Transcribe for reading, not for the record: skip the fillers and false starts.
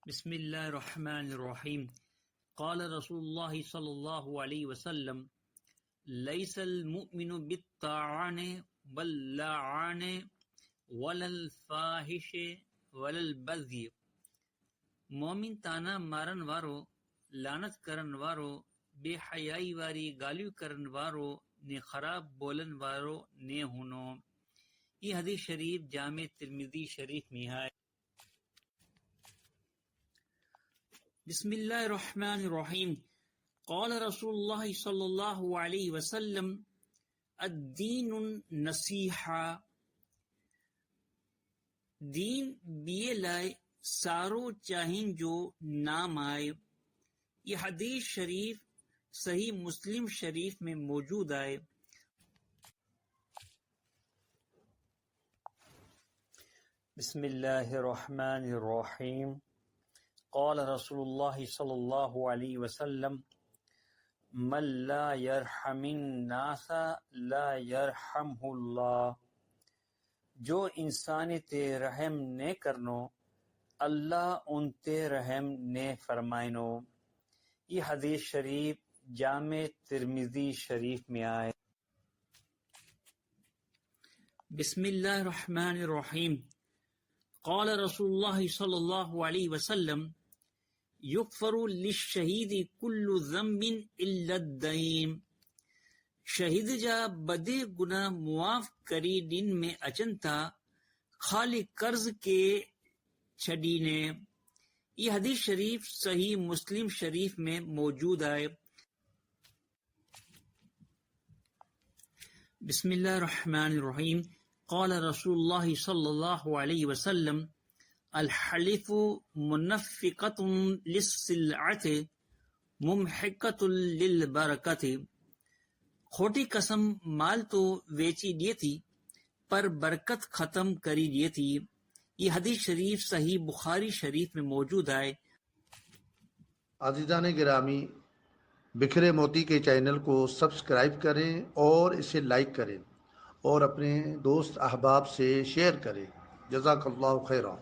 بسم اللہ الرحمن الرحیم قال رسول اللہ صلی اللہ علیہ وسلم لیس المؤمن بالطاعن واللعان ولا الفاحش ولا البذی، مومن تانا مارن وارو، لعنت کرن وارو، بے حیائی واری گالیو کرن وارو نے خراب بولن وارو نے ہونو۔ یہ حدیث شریف جامع ترمذی شریف میں ہے۔ بسم اللہ الرحمن الرحیم قال رسول اللہ صلی اللہ علیہ وسلم الدین النصیحہ، دین بیے لائے سارو چاہین جو نام آئے۔ یہ حدیث شریف صحیح مسلم شریف میں موجود ہے۔ بسم اللہ الرحمن الرحیم قال رسول اللہ صلی اللہ علیہ وسلم من لا یرحم الناس لا یرحمہ اللہ، جو انسانی تے رحم نے کرنو اللہ ان تے رحم نے فرمائنو۔ یہ حدیث شریف جامع ترمذی شریف میں آئے۔ بسم اللہ الرحمن الرحیم قال رسول اللہ صلی اللہ علیہ وسلم یغفر للشہید کل ذنب الا الدین، شہید جا بدے گناہ معاف کری دن میں اچنتا خالی قرض کے چھڑینے۔ یہ حدیث شریف صحیح مسلم شریف میں موجود ہے۔ بسم اللہ الرحمن الرحیم قال رسول اللہ صلی اللہ علیہ وسلم الحلف منفقۃ للسلعۃ ممحقۃ للبرکۃ، کھوٹی قسم مال تو ویچی دیے تھی پر برکت ختم کری دیے تھی۔ یہ حدیث شریف صحیح بخاری شریف میں موجود ہے۔ عزیزان گرامی، بکھرے موتی کے چینل کو سبسکرائب کریں اور اسے لائک کریں اور اپنے دوست احباب سے شیئر کریں۔ جزاک اللہ خیرہ۔